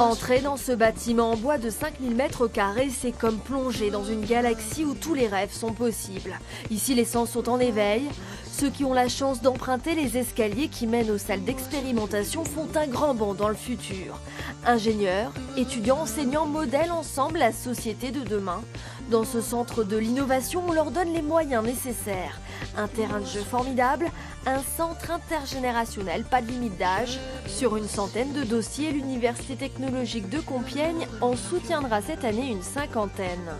Entrer dans ce bâtiment en bois de 5000 mètres carrés, c'est comme plonger dans une galaxie où tous les rêves sont possibles. Ici, les sens sont en éveil. Ceux qui ont la chance d'emprunter les escaliers qui mènent aux salles d'expérimentation font un grand bond dans le futur. Ingénieurs, étudiants, enseignants modèlent ensemble la société de demain. Dans ce centre de l'innovation, on leur donne les moyens nécessaires. Un terrain de jeu formidable, un centre intergénérationnel, pas de limite d'âge. Sur une centaine de dossiers, l'Université technologique de Compiègne en soutiendra cette année une cinquantaine.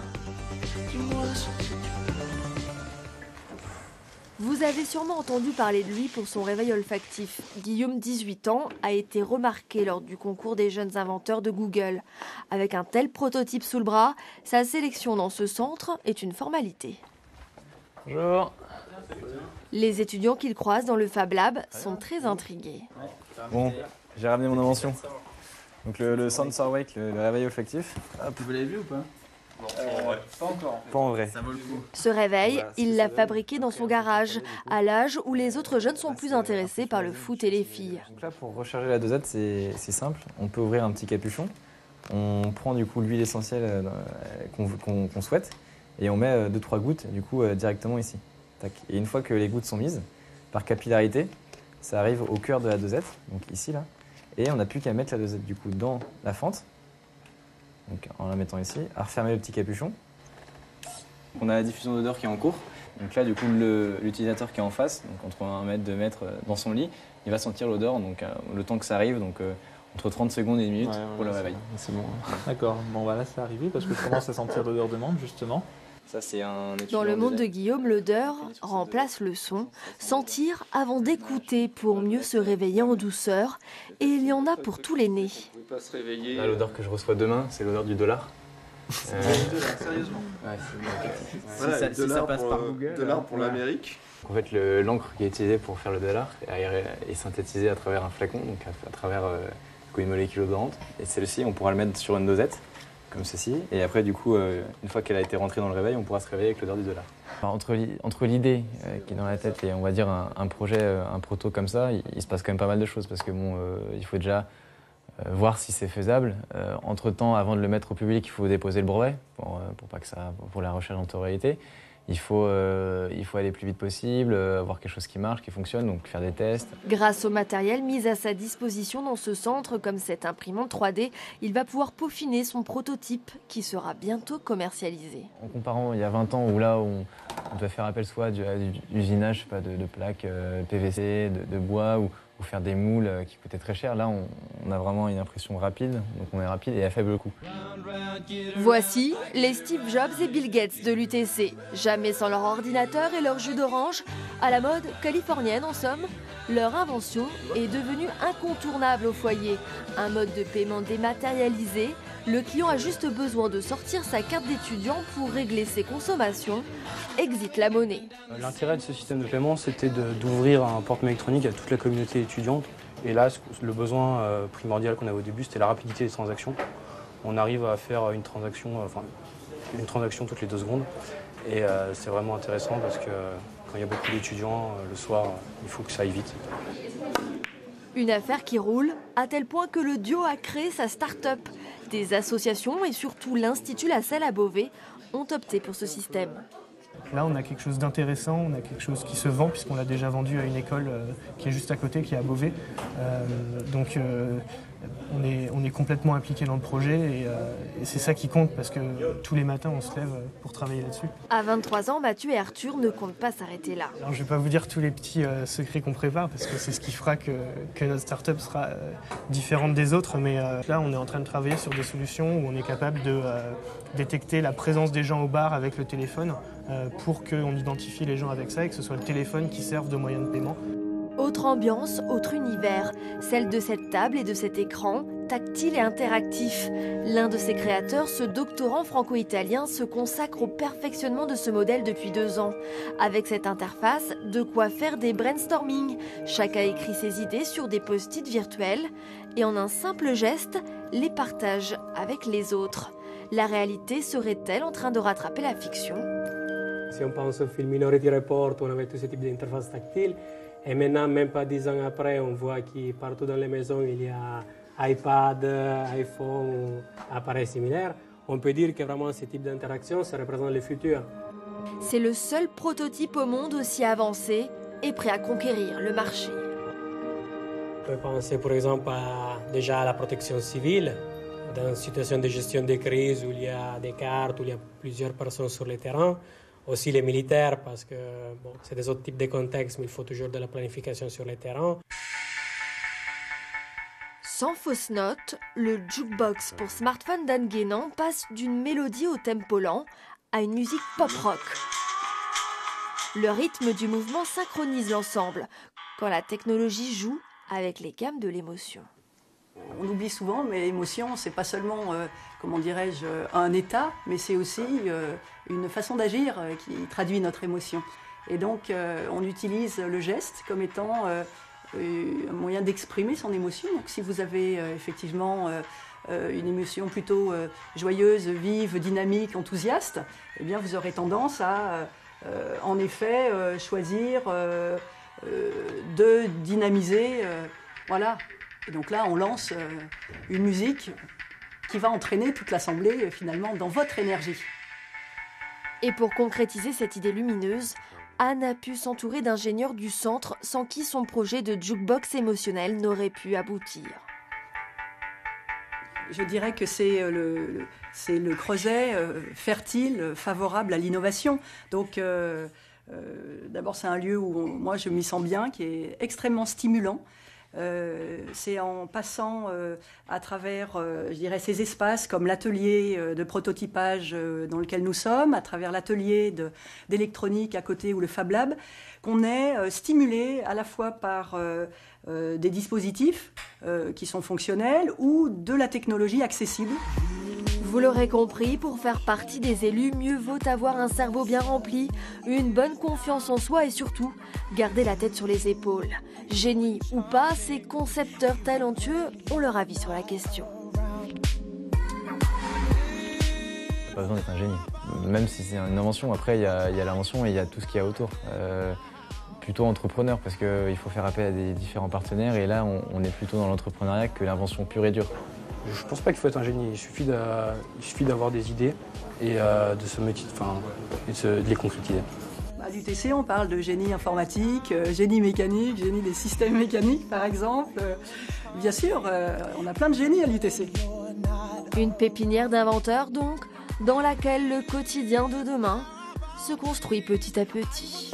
Vous avez sûrement entendu parler de lui pour son réveil olfactif. Guillaume, 18 ans, a été remarqué lors du concours des jeunes inventeurs de Google. Avec un tel prototype sous le bras, sa sélection dans ce centre est une formalité. Bonjour. Les étudiants qu'il croise dans le Fab Lab sont très intrigués. Bon, j'ai ramené mon invention. Donc le Sensor Wake, le réveil olfactif. Hop. Vous l'avez vu ou pas? Non, pas encore. Pas en vrai. Ça vaut le coup. Ce réveil, il l'a fabriqué dans son garage, à l'âge où les autres jeunes sont plus intéressés par le foot et les filles. Donc là, pour recharger la dosette, c'est simple. On peut ouvrir un petit capuchon. On prend du coup l'huile essentielle qu'on souhaite et on met 2-3 gouttes du coup directement ici. Tac. Et une fois que les gouttes sont mises, par capillarité, ça arrive au cœur de la dosette, donc ici là. Et on n'a plus qu'à mettre la dosette du coup dans la fente. Donc en la mettant ici, à refermer le petit capuchon. On a la diffusion d'odeur qui est en cours. Donc là, du coup, l'utilisateur qui est en face, donc entre 1 mètre, 2 mètres dans son lit, il va sentir l'odeur, donc le temps que ça arrive, donc entre 30 secondes et 1 minute pour le réveil. C'est bon. D'accord. Bon, voilà, c'est arrivé parce que je commence à sentir l'odeur de menthe, justement. Ça, c'est un Dans le monde de Guillaume, l'odeur remplace le son. Sentir avant d'écouter pour mieux se réveiller en douceur. Et il y en a pour tous les nez. Là, l'odeur que je reçois demain, c'est l'odeur du dollar. Sérieusement. Ouais, Voilà, si ça passe par Google. Dollar pour l'Amérique. En fait, l'encre qui est utilisée pour faire le dollar est synthétisée à travers un flacon, donc à travers une molécule odorante. Et celle-ci, on pourra le mettre sur une dosette, comme ceci. Et après, du coup, une fois qu'elle a été rentrée dans le réveil, on pourra se réveiller avec l'odeur du dollar. Entre l'idée qui est dans la tête et on va dire un projet, un proto comme ça, il se passe quand même pas mal de choses parce que bon, il faut déjà voir si c'est faisable. Entre-temps, avant de le mettre au public, il faut déposer le brevet pour la recherche en temporalité. Il faut aller plus vite possible, avoir quelque chose qui marche, qui fonctionne, donc faire des tests. Grâce au matériel mis à sa disposition dans ce centre, comme cette imprimante 3D, il va pouvoir peaufiner son prototype qui sera bientôt commercialisé. En comparant il y a 20 ans où là on doit faire appel soit à l'usinage, je sais pas, de plaques PVC, de bois ou faire des moules qui coûtaient très cher, là on a vraiment une impression rapide, donc on est rapide et à faible coût. Voici les Steve Jobs et Bill Gates de l'UTC. Jamais sans leur ordinateur et leur jus d'orange, à la mode californienne en somme, leur invention est devenue incontournable au foyer. Un mode de paiement dématérialisé, le client a juste besoin de sortir sa carte d'étudiant pour régler ses consommations. Exit la monnaie. L'intérêt de ce système de paiement, c'était d'ouvrir un porte-monnaie électronique à toute la communauté étudiante. Et là, le besoin primordial qu'on avait au début, c'était la rapidité des transactions. On arrive à faire une transaction toutes les 2 secondes. Et c'est vraiment intéressant parce que quand il y a beaucoup d'étudiants, le soir, il faut que ça aille vite. Une affaire qui roule, à tel point que le duo a créé sa start-up. Des associations et surtout l'Institut La Salle à Beauvais ont opté pour ce système. Là, on a quelque chose d'intéressant, on a quelque chose qui se vend puisqu'on l'a déjà vendu à une école qui est juste à côté, qui est à Beauvais. Donc on est complètement impliqué dans le projet et c'est ça qui compte parce que tous les matins, on se lève pour travailler là-dessus. À 23 ans, Mathieu et Arthur ne comptent pas s'arrêter là. Alors, je ne vais pas vous dire tous les petits secrets qu'on prépare parce que c'est ce qui fera que notre start-up sera différente des autres. Mais là, on est en train de travailler sur des solutions où on est capable de détecter la présence des gens au bar avec le téléphone pour qu'on identifie les gens avec ça et que ce soit le téléphone qui serve de moyen de paiement. Autre ambiance, autre univers, celle de cette table et de cet écran, tactile et interactif. L'un de ses créateurs, ce doctorant franco-italien, se consacre au perfectionnement de ce modèle depuis 2 ans. Avec cette interface, de quoi faire des brainstorming. Chacun écrit ses idées sur des post-it virtuels et en un simple geste, les partage avec les autres. La réalité serait-elle en train de rattraper la fiction ? Si on pense au film Minority Report, on avait tout ce type d'interface tactile. Et maintenant, même pas 10 ans après, on voit que partout dans les maisons, il y a iPad, iPhone ou appareils similaires, on peut dire que vraiment ce type d'interaction, ça représente le futur. C'est le seul prototype au monde aussi avancé et prêt à conquérir le marché. On peut penser par exemple déjà à la protection civile, dans une situation de gestion de crise où il y a des cartes, où il y a plusieurs personnes sur le terrain. Aussi les militaires, parce que bon, c'est des autres types de contextes, mais il faut toujours de la planification sur le terrain. Sans fausse note, le jukebox pour smartphone d'Anne Guénan passe d'une mélodie au tempo lent à une musique pop-rock. Le rythme du mouvement synchronise l'ensemble quand la technologie joue avec les gammes de l'émotion. On oublie souvent, mais l'émotion, c'est pas seulement, comment dirais-je, un état, mais c'est aussi une façon d'agir qui traduit notre émotion. Et donc, on utilise le geste comme étant un moyen d'exprimer son émotion. Donc, si vous avez effectivement une émotion plutôt joyeuse, vive, dynamique, enthousiaste, eh bien, vous aurez tendance à, en effet, choisir de dynamiser, voilà. Et donc là, on lance une musique qui va entraîner toute l'assemblée, finalement, dans votre énergie. Et pour concrétiser cette idée lumineuse, Anne a pu s'entourer d'ingénieurs du centre sans qui son projet de jukebox émotionnel n'aurait pu aboutir. Je dirais que c'est le creuset fertile, favorable à l'innovation. Donc, d'abord, c'est un lieu où moi, je m'y sens bien, qui est extrêmement stimulant. C'est en passant à travers, je dirais, ces espaces comme l'atelier de prototypage dans lequel nous sommes, à travers l'atelier d'électronique à côté ou le Fab Lab, qu'on est stimulé à la fois par des dispositifs qui sont fonctionnels ou de la technologie accessible. Vous l'aurez compris, pour faire partie des élus, mieux vaut avoir un cerveau bien rempli, une bonne confiance en soi et surtout, garder la tête sur les épaules. Génie ou pas, ces concepteurs talentueux ont leur avis sur la question. Pas besoin d'être un génie. Même si c'est une invention, après il y a l'invention et il y a tout ce qu'il y a autour. Plutôt entrepreneur parce qu'il faut faire appel à des différents partenaires et là on est plutôt dans l'entrepreneuriat que l'invention pure et dure. Je pense pas qu'il faut être un génie, il suffit d'avoir des idées et de les concrétiser. À l'UTC, on parle de génie informatique, génie mécanique, génie des systèmes mécaniques par exemple. Bien sûr, on a plein de génies à l'UTC. Une pépinière d'inventeurs donc, dans laquelle le quotidien de demain se construit petit à petit.